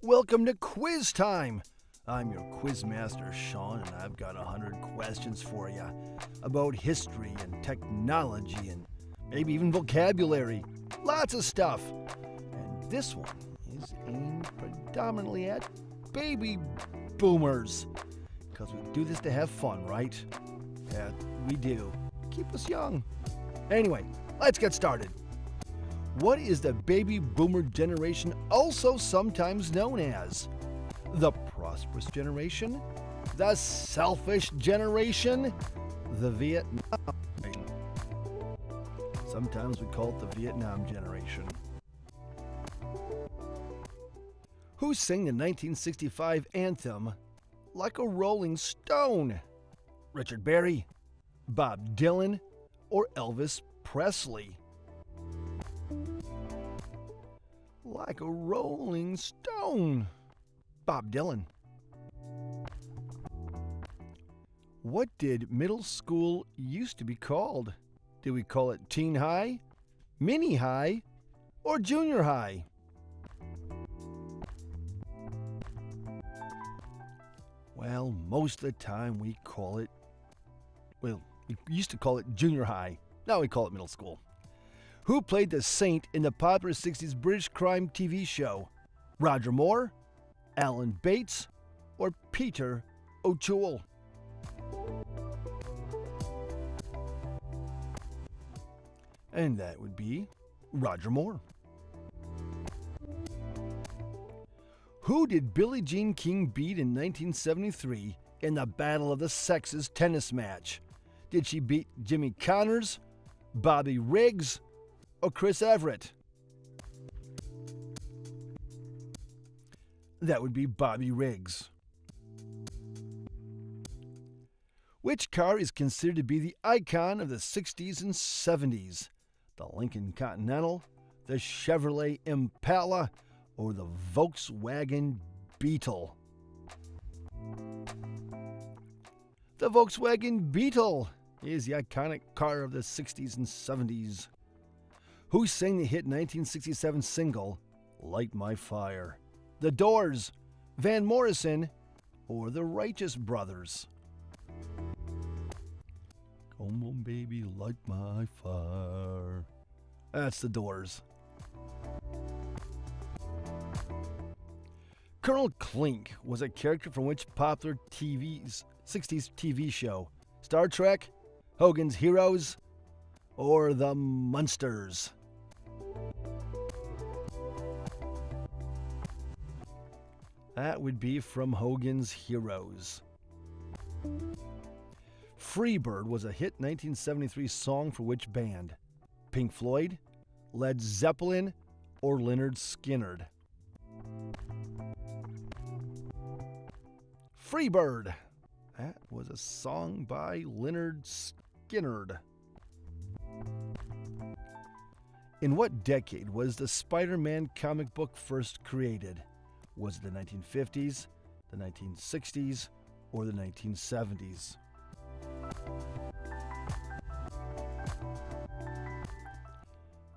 Welcome to Quiz Time! I'm your quiz master, Sean, and I've got 100 questions for you about history and technology and maybe even vocabulary. Lots of stuff. And this one is aimed predominantly at baby boomers. Because we do this to have fun, right? Yeah, we do. Keep us young. Anyway, let's get started. What is the baby boomer generation also sometimes known as? The prosperous generation? The selfish generation? The Vietnam? Sometimes we call it the Vietnam generation. Who sang the 1965 anthem Like a Rolling Stone? Richard Berry, Bob Dylan, or Elvis Presley? Like a Rolling Stone. Bob Dylan. What did middle school used to be called? Did we call it teen high, mini high, or junior high? Well, most of the time we used to call it junior high. Now we call it middle school. Who played the Saint in the popular 60s British crime TV show? Roger Moore, Alan Bates, or Peter O'Toole? And that would be Roger Moore. Who did Billie Jean King beat in 1973 in the Battle of the Sexes tennis match? Did she beat Jimmy Connors, Bobby Riggs, or Chris Everett? That would be Bobby Riggs. Which car is considered to be the icon of the 60s and 70s? The Lincoln Continental, the Chevrolet Impala, or the Volkswagen Beetle? The Volkswagen Beetle is the iconic car of the 60s and 70s. Who sang the hit 1967 single, Light My Fire? The Doors, Van Morrison, or the Righteous Brothers? Come on, baby, light my fire. That's the Doors. Colonel Klink was a character from which popular 60s TV show? Star Trek, Hogan's Heroes, or the Munsters? That would be from Hogan's Heroes. Freebird was a hit 1973 song for which band? Pink Floyd, Led Zeppelin, or Lynyrd Skynyrd? Freebird. That was a song by Lynyrd Skynyrd. In what decade was the Spider-Man comic book first created? Was it the 1950s, the 1960s, or the 1970s?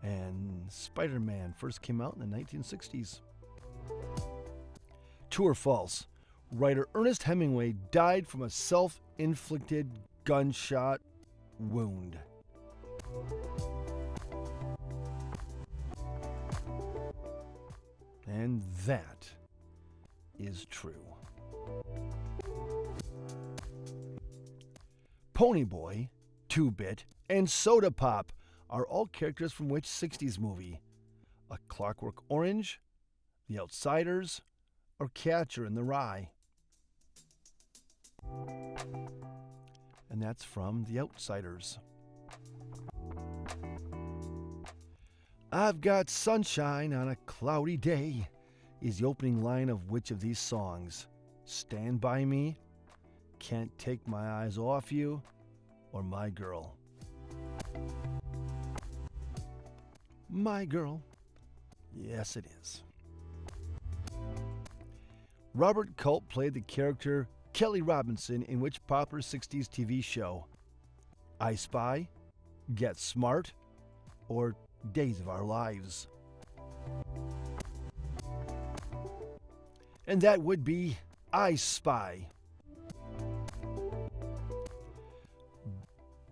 And Spider-Man first came out in the 1960s. True or false? Writer Ernest Hemingway died from a self-inflicted gunshot wound. And that is true. Ponyboy, 2-Bit, and Soda Pop are all characters from which 60s movie? A Clockwork Orange, The Outsiders, or Catcher in the Rye? And that's from The Outsiders. I've got sunshine on a cloudy day is the opening line of which of these songs? Stand By Me, Can't Take My Eyes Off You, or My Girl? My Girl. Yes, it is. Robert Culp played the character Kelly Robinson in which popular 60s TV show? I Spy, Get Smart, or Days of Our Lives? And that would be I Spy.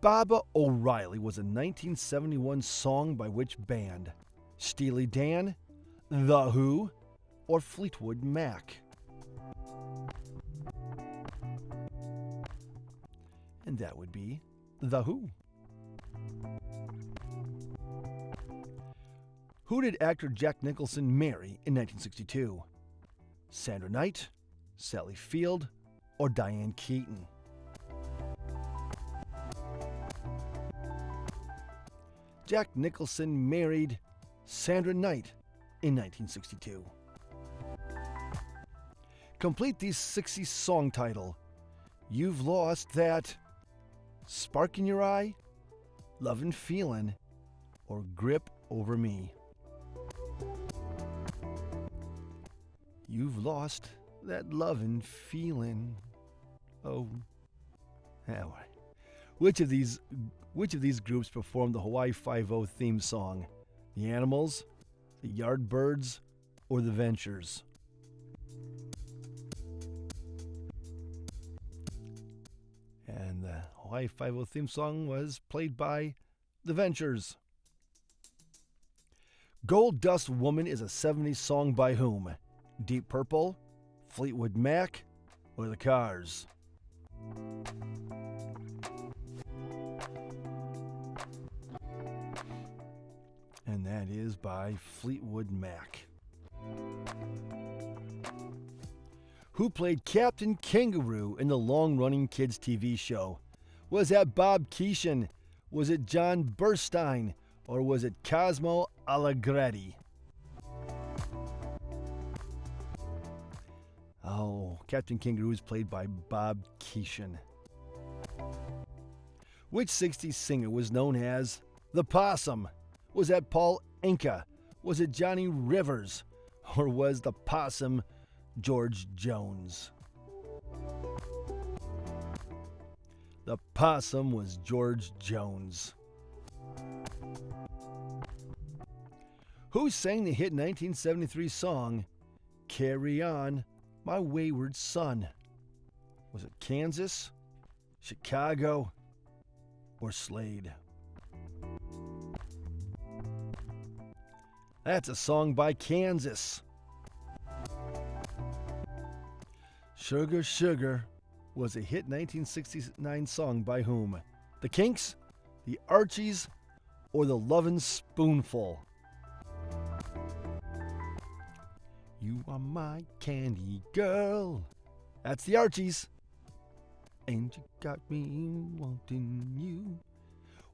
Baba O'Reilly was a 1971 song by which band? Steely Dan, The Who, or Fleetwood Mac? And that would be The Who. Who did actor Jack Nicholson marry in 1962? Sandra Knight, Sally Field, or Diane Keaton? Jack Nicholson married Sandra Knight in 1962. Complete the 60 song title. You've lost that spark in your eye, lovin' feelin', or grip over me. You've lost that lovin' feelin'. Oh. Which of these groups performed the Hawaii Five-O theme song? The Animals, the Yardbirds, or the Ventures? And the Hawaii Five-O theme song was played by the Ventures. Gold Dust Woman is a 70s song by whom? Deep Purple, Fleetwood Mac, or the Cars? And that is by Fleetwood Mac. Who played Captain Kangaroo in the long-running kids' TV show? Was that Bob Keeshan? Was it John Burstein? Or was it Cosmo Allegretti? Oh, Captain Kangaroo is played by Bob Keeshan. Which 60s singer was known as the Possum? Was that Paul Anka? Was it Johnny Rivers? Or was the Possum George Jones? The Possum was George Jones. Who sang the hit 1973 song, Carry On, My Wayward Son? Was it Kansas, Chicago, or Slade? That's a song by Kansas. Sugar, Sugar was a hit 1969 song by whom? The Kinks, the Archies, or the Lovin' Spoonful? You are my candy girl. That's the Archies. And you got me wanting you.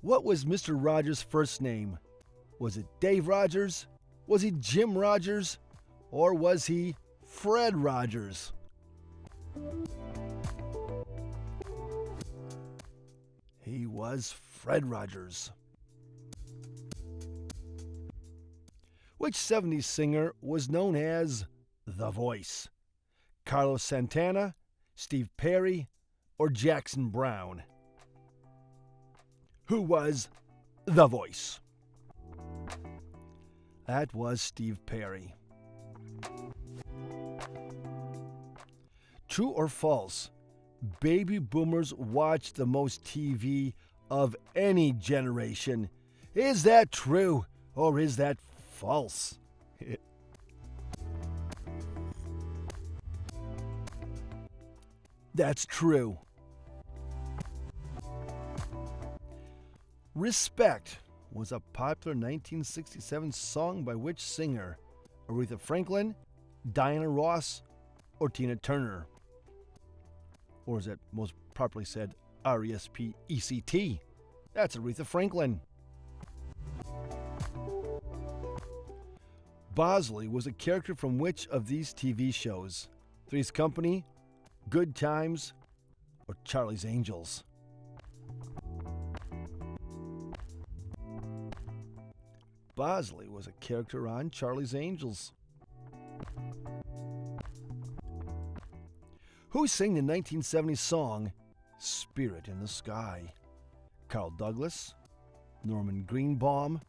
What was Mr. Rogers' first name? Was it Dave Rogers? Was he Jim Rogers? Or was he Fred Rogers? He was Fred Rogers. Which 70s singer was known as The Voice? Carlos Santana, Steve Perry, or Jackson Browne? Who was The Voice? That was Steve Perry. True or false? Baby boomers watch the most TV of any generation. Is that true or is that false? That's true. Respect was a popular 1967 song by which singer? Aretha Franklin, Diana Ross, or Tina Turner? Or is it most properly said R-E-S-P-E-C-T? That's Aretha Franklin. Bosley was a character from which of these TV shows? Three's Company, Good Times, or Charlie's Angels? Bosley was a character on Charlie's Angels. Who sang the 1970 song Spirit in the Sky? Carl Douglas, Norman Greenbaum,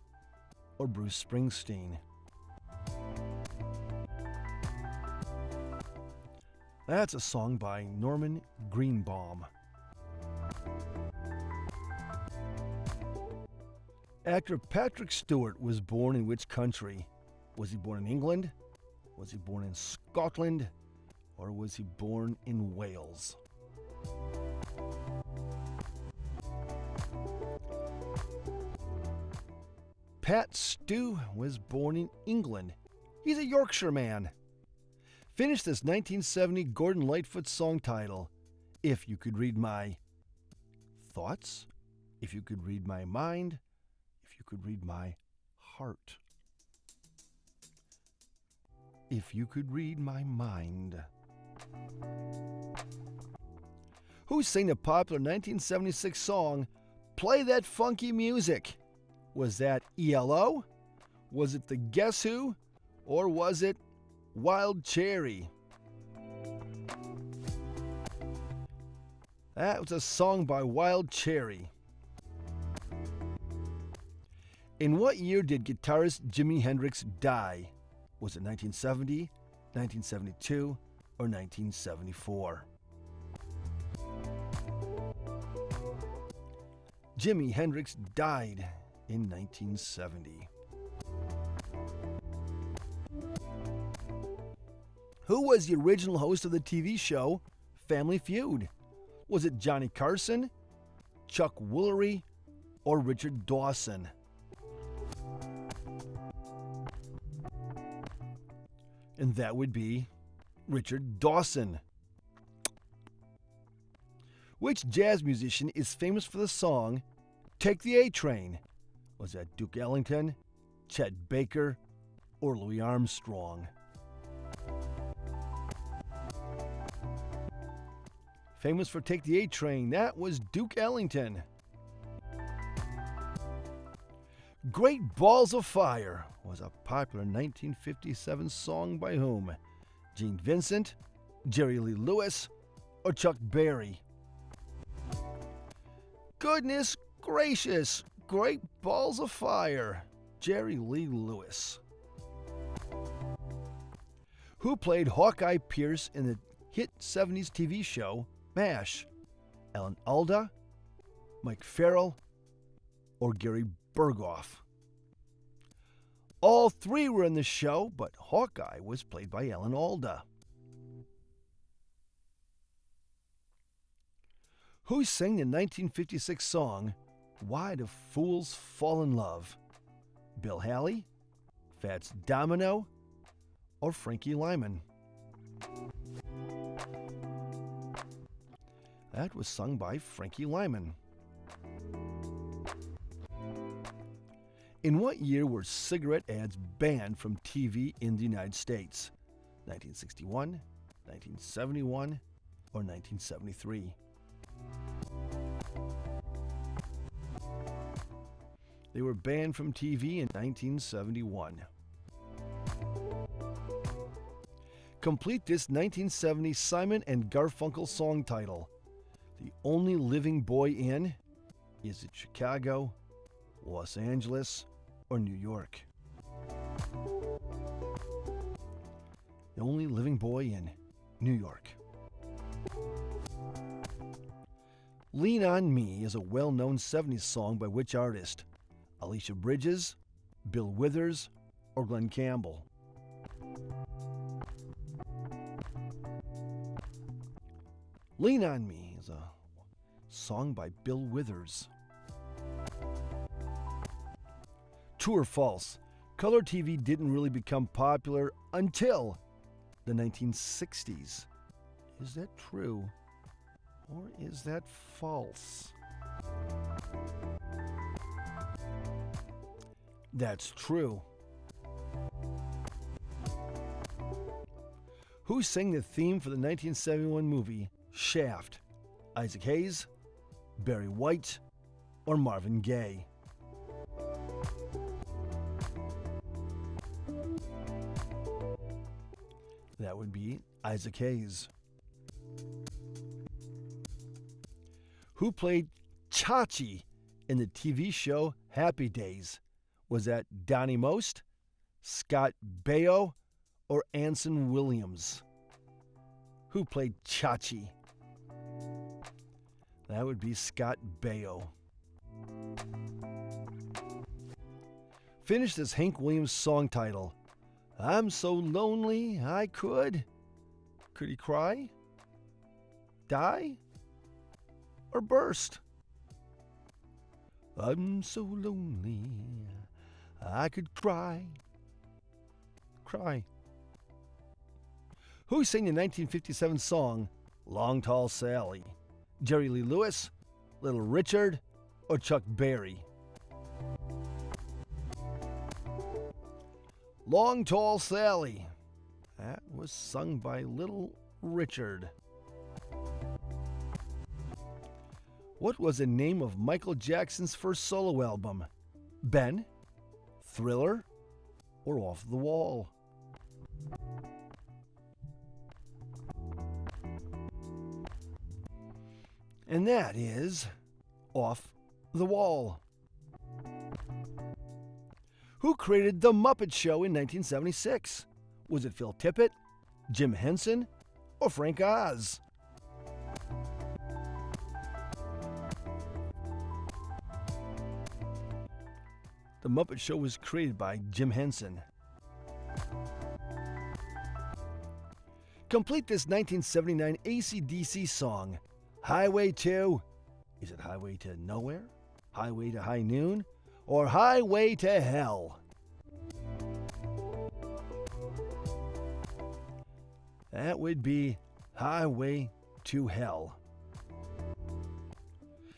or Bruce Springsteen? That's a song by Norman Greenbaum. Actor Patrick Stewart was born in which country? Was he born in England? Was he born in Scotland? Or was he born in Wales? Pat Stew was born in England. He's a Yorkshire man. Finish this 1970 Gordon Lightfoot song title. If you could read my thoughts, if you could read my mind, if you could read my heart. If you could read my mind. Who sang the popular 1976 song, Play That Funky Music? Was that ELO? Was it the Guess Who? Or was it Wild Cherry? That was a song by Wild Cherry. In what year did guitarist Jimi Hendrix die? Was it 1970, 1972, or 1974? Jimi Hendrix died in 1970. Who was the original host of the TV show Family Feud? Was it Johnny Carson, Chuck Woolery, or Richard Dawson? And that would be Richard Dawson. Which jazz musician is famous for the song Take the A Train? Was that Duke Ellington, Chet Baker, or Louis Armstrong? Famous for Take the A Train, that was Duke Ellington. Great Balls of Fire was a popular 1957 song by whom? Gene Vincent, Jerry Lee Lewis, or Chuck Berry? Goodness gracious! Great Balls of Fire, Jerry Lee Lewis. Who played Hawkeye Pierce in the hit 70s TV show MASH? Alan Alda, Mike Farrell, or Gary Berghoff? All three were in the show, but Hawkeye was played by Alan Alda. Who sang the 1956 song Why Do Fools Fall in Love? Bill Haley, Fats Domino, or Frankie Lyman? That was sung by Frankie Lyman. In what year were cigarette ads banned from TV in the United States? 1961, 1971, or 1973? They were banned from TV in 1971. Complete this 1970 Simon and Garfunkel song title. The only living boy in? Is it Chicago, Los Angeles, or New York? The only living boy in New York. Lean on Me is a well-known 70s song by which artist? Alicia Bridges, Bill Withers, or Glenn Campbell? Lean on Me is a song by Bill Withers. True or false? Color TV didn't really become popular until the 1960s. Is that true? Or is that false? That's true. Who sang the theme for the 1971 movie Shaft? Isaac Hayes, Barry White, or Marvin Gaye? That would be Isaac Hayes. Who played Chachi in the TV show Happy Days? Was that Donnie Most, Scott Baio, or Anson Williams? Who played Chachi? That would be Scott Baio. Finish this Hank Williams song title. I'm so lonely I could. Could he cry? Die? Or burst? I'm so lonely I could cry. Cry. Who sang the 1957 song Long Tall Sally? Jerry Lee Lewis, Little Richard, or Chuck Berry? Long Tall Sally. That was sung by Little Richard. What was the name of Michael Jackson's first solo album? Ben, Thriller, or Off the Wall? And that is Off the Wall. Who created The Muppet Show in 1976? Was it Phil Tippett, Jim Henson, or Frank Oz? The Muppet Show was created by Jim Henson. Complete this 1979 AC/DC song. Highway to, is it Highway to Nowhere, Highway to High Noon, or Highway to Hell? That would be Highway to Hell.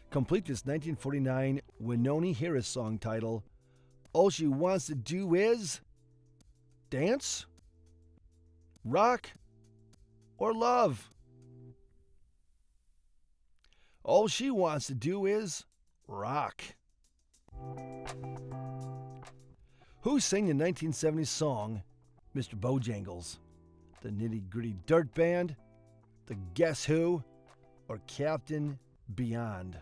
Complete this 1949 Wynonie Harris song title. All she wants to do is dance, rock, or love. All she wants to do is rock. Who sang the 1970s song Mr. Bojangles? The Nitty Gritty Dirt Band, the Guess Who, or Captain Beyond?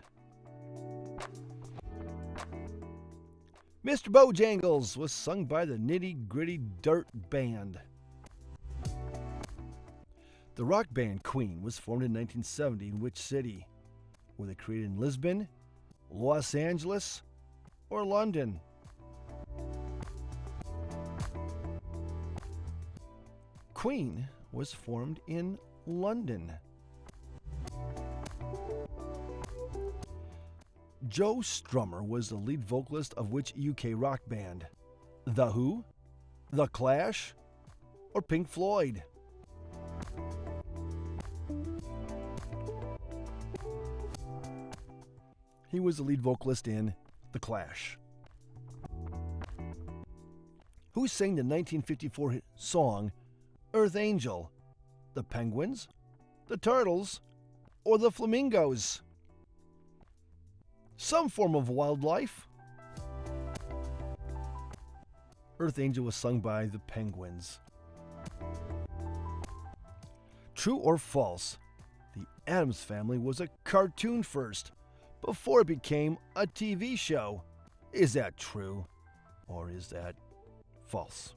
Mr. Bojangles was sung by the Nitty Gritty Dirt Band. The rock band Queen was formed in 1970 in which city? Were they created in Lisbon, Los Angeles, or London? Queen was formed in London. Joe Strummer was the lead vocalist of which UK rock band? The Who, The Clash, or Pink Floyd? He was the lead vocalist in The Clash. Who sang the 1954 song Earth Angel? The Penguins, the Turtles, or the Flamingos? Some form of wildlife. Earth Angel was sung by the Penguins. True or false? The Addams Family was a cartoon first, before it became a TV show. Is that true, or is that false?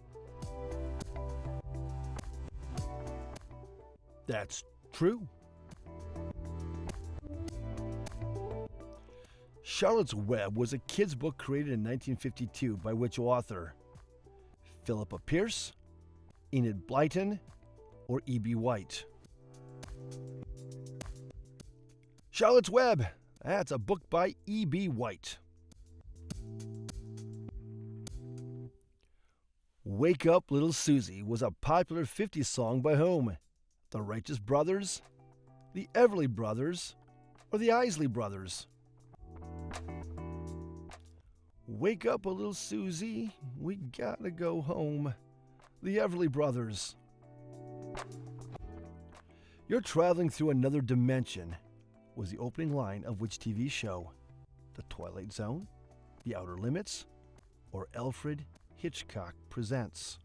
That's true. Charlotte's Web was a kid's book created in 1952 by which author? Philippa Pierce, Enid Blyton, or E.B. White? Charlotte's Web. That's a book by E.B. White. Wake Up Little Susie was a popular 50s song by whom? The Righteous Brothers, the Everly Brothers, or the Isley Brothers? Wake up a little Susie, we gotta go home. The Everly Brothers. You're traveling through another dimension was the opening line of which TV show? The Twilight Zone, The Outer Limits, or Alfred Hitchcock Presents?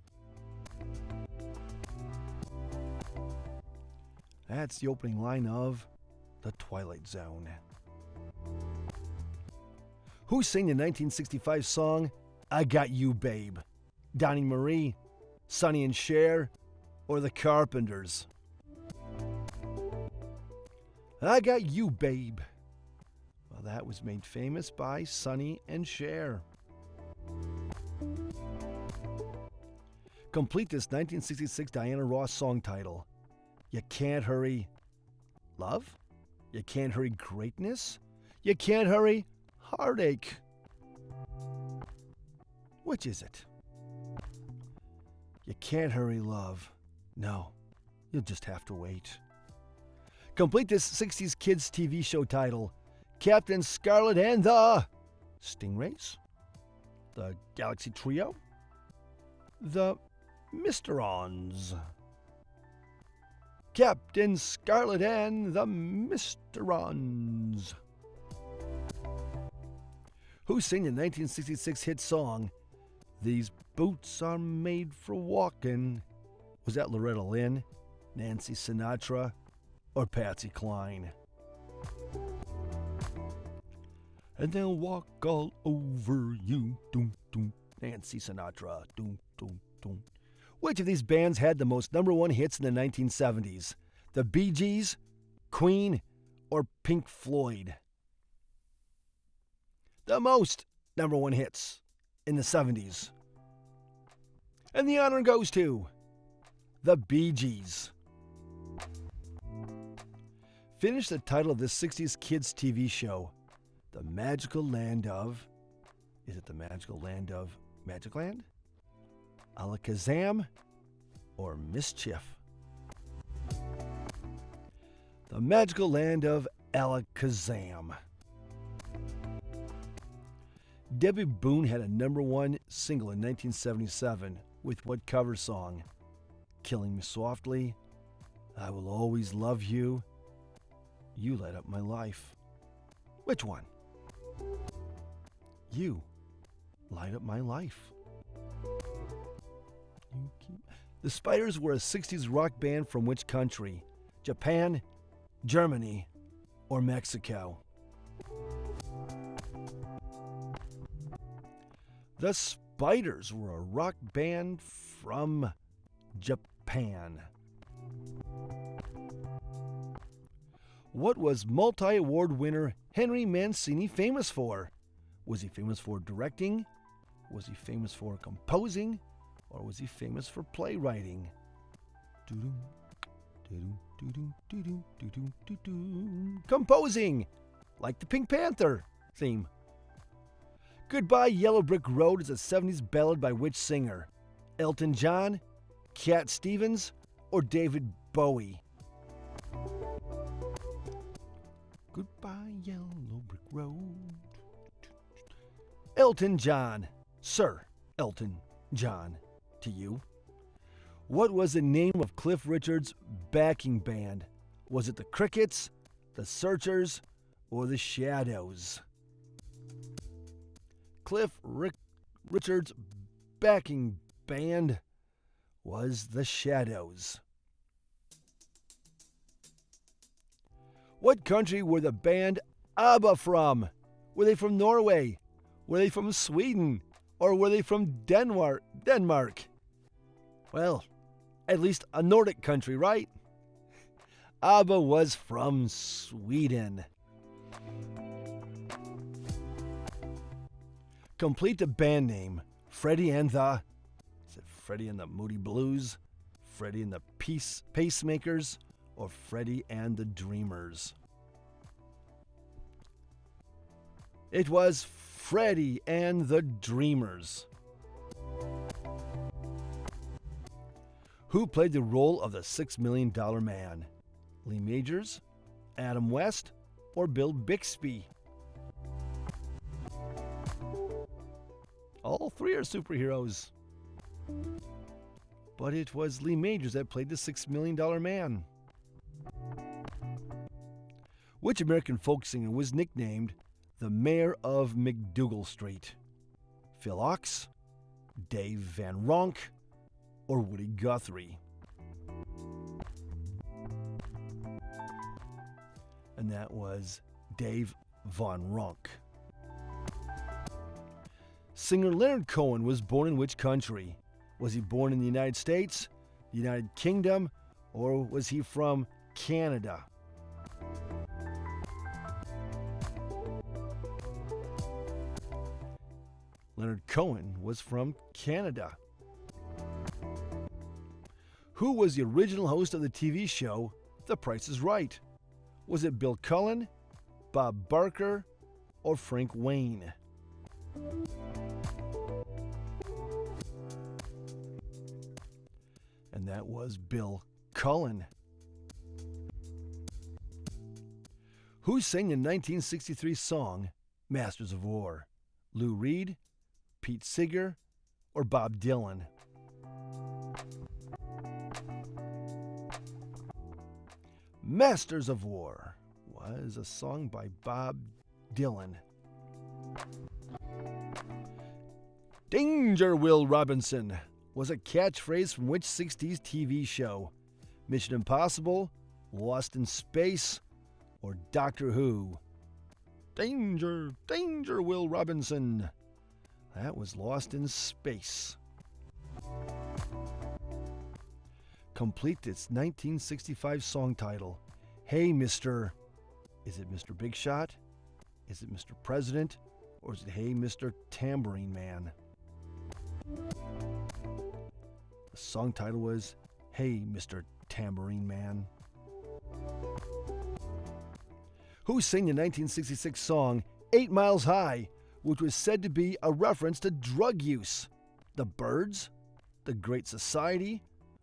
That's the opening line of The Twilight Zone. Who sang the 1965 song I Got You Babe? Donnie Marie, Sonny and Cher, or the Carpenters? I Got You, Babe. Well, that was made famous by Sonny and Cher. Complete this 1966 Diana Ross song title. You Can't Hurry Love? You Can't Hurry Greatness? You Can't Hurry Heartache? Which is it? You Can't Hurry Love. No, you'll just have to wait. Complete this 60s kids TV show title. Captain Scarlet and the Stingrays? The Galaxy Trio? The Mysterons? Captain Scarlet and the Mysterons. Who sang the 1966 hit song, These Boots Are Made for Walking? Was that Loretta Lynn, Nancy Sinatra, or Patsy Cline? And they'll walk all over you, doom, doom. Nancy Sinatra, doom, doom, doom. Which of these bands had the most number one hits in the 1970s? The Bee Gees, Queen, or Pink Floyd? The most number one hits in the 70s. And the honor goes to the Bee Gees. Finish the title of this 60s kids TV show. The Magical Land of... Is it the Magical Land of Magic Land? Alakazam or Mischief? The Magical Land of Alakazam. Debbie Boone had a number one single in 1977 with what cover song? Killing Me Softly, I Will Always Love You, You Light Up My Life. Which one? You Light Up My Life. The Spiders were a 60s rock band from which country? Japan, Germany, or Mexico? The Spiders were a rock band from Japan. What was multi-award winner Henry Mancini famous for? Was he famous for directing? Was he famous for composing? Or was he famous for playwriting? Composing! Like the Pink Panther theme. Goodbye Yellow Brick Road is a 70s ballad by which singer? Elton John, Cat Stevens, or David Bowie? Goodbye Yellow Brick Road. Elton John. Sir Elton John. To you. What was the name of Cliff Richard's backing band? Was it the Crickets, the Searchers, or the Shadows? Cliff Richard's backing band was the Shadows. What country were the band ABBA from? Were they from Norway? Were they from Sweden? Or were they from Denmark? Well, at least a Nordic country, right? ABBA was from Sweden. Complete the band name. Freddie and the... Is it Freddie and the Moody Blues? Freddie and the Pacemakers? Or Freddie and the Dreamers? It was Freddie and the Dreamers. Who played the role of the $6 Million Man? Lee Majors, Adam West, or Bill Bixby? All three are superheroes. But it was Lee Majors that played the $6 Million Man. Which American folk singer was nicknamed the Mayor of McDougal Street? Phil Ochs, Dave Van Ronk, or Woody Guthrie? And that was Dave Van Ronk. Singer Leonard Cohen was born in which country? Was he born in the United States, the United Kingdom, or was he from Canada? Leonard Cohen was from Canada. Who was the original host of the TV show The Price is Right? Was it Bill Cullen, Bob Barker, or Frank Wayne? And that was Bill Cullen. Who sang the 1963 song Masters of War? Lou Reed, Pete Seeger, or Bob Dylan? Masters of War was a song by Bob Dylan. Danger, Will Robinson was a catchphrase from which 60s TV show? Mission Impossible, Lost in Space, or Doctor Who? Danger, danger, Will Robinson. That was Lost in Space. Complete its 1965 song title. Hey, Mr. Is it Mr. Big Shot? Is it Mr. President? Or is it Hey, Mr. Tambourine Man? The song title was Hey, Mr. Tambourine Man. Who sang the 1966 song 8 Miles High, which was said to be a reference to drug use? The Byrds, The Great Society,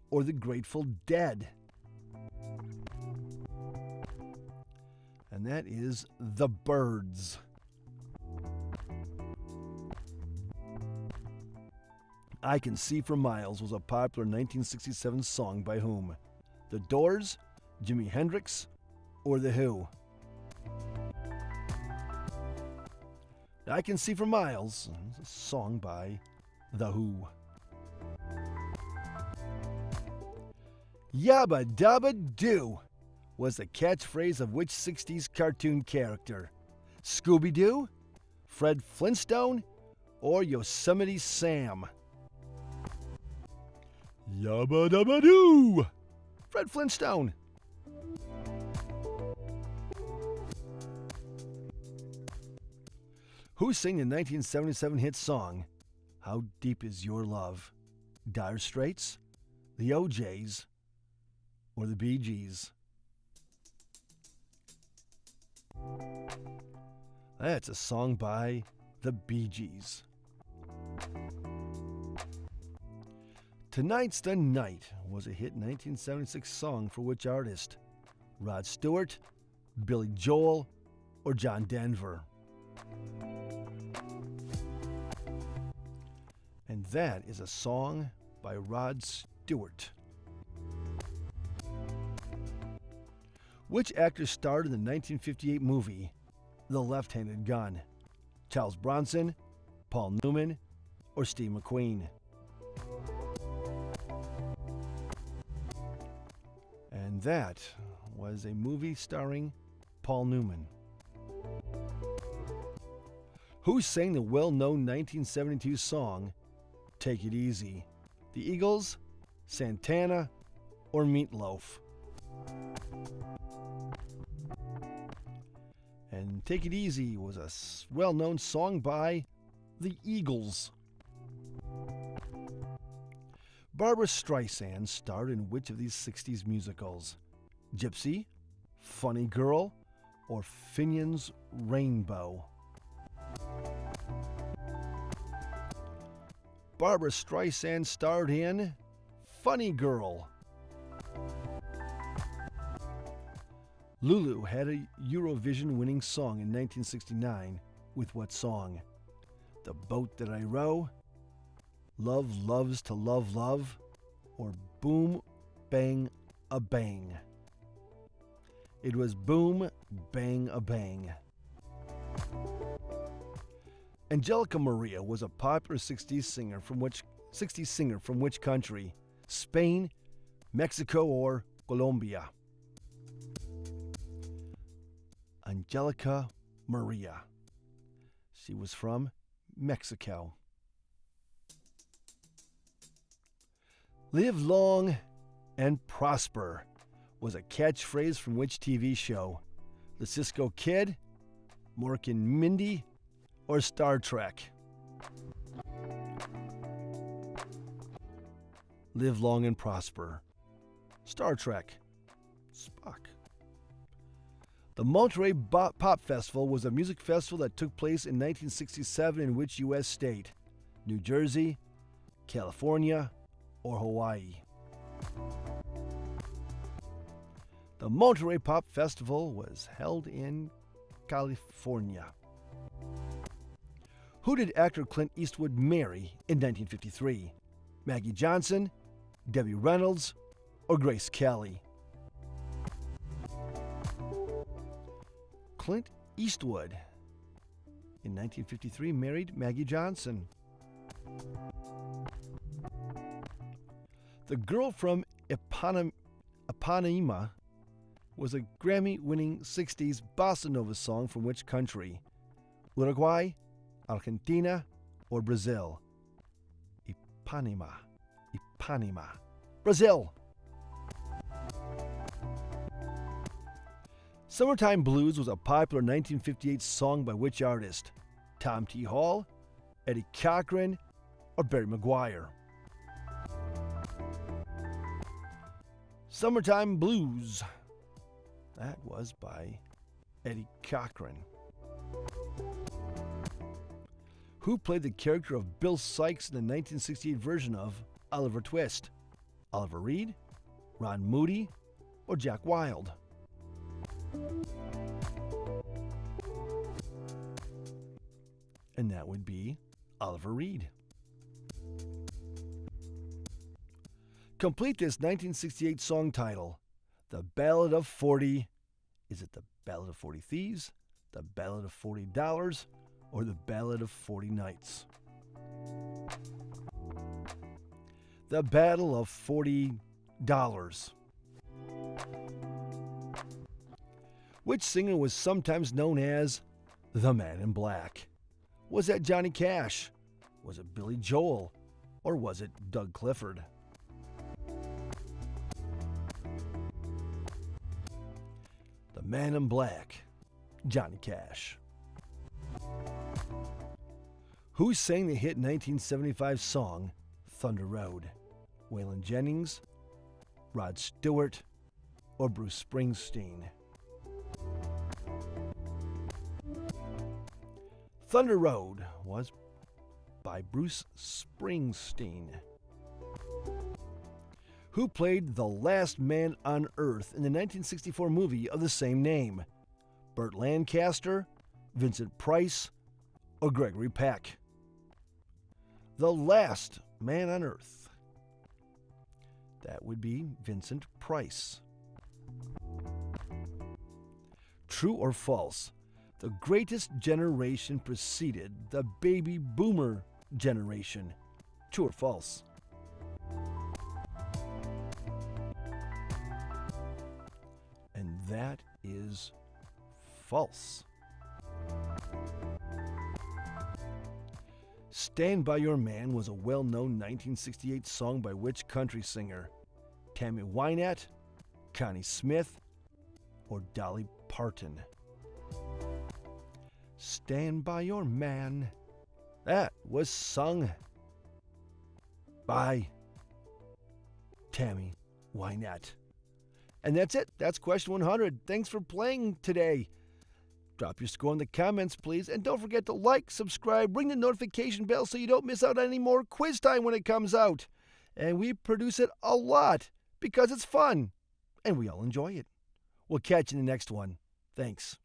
or The Grateful Dead? And that is The Byrds. I Can See for Miles was a popular 1967 song by whom? The Doors, Jimi Hendrix, or The Who? I Can See for Miles is a song by The Who. Yabba Dabba Doo was the catchphrase of which 60s cartoon character? Scooby-Doo, Fred Flintstone, or Yosemite Sam? Yabba Dabba Doo! Fred Flintstone. Who sang the 1977 hit song How Deep Is Your Love? Dire Straits, the OJs, or the Bee Gees? That's a song by the Bee Gees. Tonight's the Night was a hit 1976 song for which artist? Rod Stewart, Billy Joel, or John Denver? And that is a song by Rod Stewart. Which actor starred in the 1958 movie The Left-Handed Gun? Charles Bronson, Paul Newman, or Steve McQueen? And that was a movie starring Paul Newman. Who sang the well-known 1972 song Take It Easy? The Eagles, Santana, or Meatloaf? And Take It Easy was a well-known song by the Eagles. Barbra Streisand starred in which of these 60s musicals? Gypsy, Funny Girl, or Finian's Rainbow? Barbra Streisand starred in Funny Girl. Lulu had a Eurovision winning song in 1969 with what song? The Boat That I Row, Love Loves to Love Love, or Boom Bang a Bang? It was Boom Bang a Bang. Angelica Maria was a popular 60s singer from which country? Spain, Mexico, or Colombia? Angelica Maria. She was from Mexico. Live long and prosper was a catchphrase from which TV show? The Cisco Kid, Mork and Mindy, or Star Trek? Live long and prosper. Star Trek. Spock. The Monterey Pop Festival was a music festival that took place in 1967 in which U.S. state? New Jersey, California, or Hawaii? The Monterey Pop Festival was held in California. Who did actor Clint Eastwood marry in 1953? Maggie Johnson, Debbie Reynolds, or Grace Kelly? Clint Eastwood in 1953 married Maggie Johnson. The Girl from Ipanema was a Grammy-winning 60s bossa nova song from which country? Uruguay, Argentina, or Brazil? Ipanema. Brazil. Summertime Blues was a popular 1958 song by which artist? Tom T. Hall, Eddie Cochran, or Barry McGuire? Summertime Blues. That was by Eddie Cochran. Who played the character of Bill Sikes in the 1968 version of Oliver Twist? Oliver Reed, Ron Moody, or Jack Wilde? And that would be Oliver Reed. Complete this 1968 song title. The Ballad of 40. Is it the Ballad of 40 Thieves, the Ballad of $40, or the Ballad of 40 Nights? The Battle of $40. Which singer was sometimes known as the Man in Black? Was that Johnny Cash? Was it Billy Joel? Or was it Doug Clifford? The Man in Black, Johnny Cash. Who sang the hit 1975 song Thunder Road? Waylon Jennings, Rod Stewart, or Bruce Springsteen? Thunder Road was by Bruce Springsteen. Who played the last man on Earth in the 1964 movie of the same name? Burt Lancaster, Vincent Price, or Gregory Peck? The last man on Earth. That would be Vincent Price. True or false? The greatest generation preceded the baby boomer generation. True or false? And that is false. Stand By Your Man was a well-known 1968 song by which country singer? Tammy Wynette, Connie Smith, or Dolly Parton? Stand By Your Man. That was sung by Tammy Wynette. And that's it. That's question 100. Thanks for playing today. Drop your score in the comments, please. And don't forget to like, subscribe, ring the notification bell so you don't miss out on any more quiz time when it comes out. And we produce it a lot because it's fun. And we all enjoy it. We'll catch you in the next one. Thanks.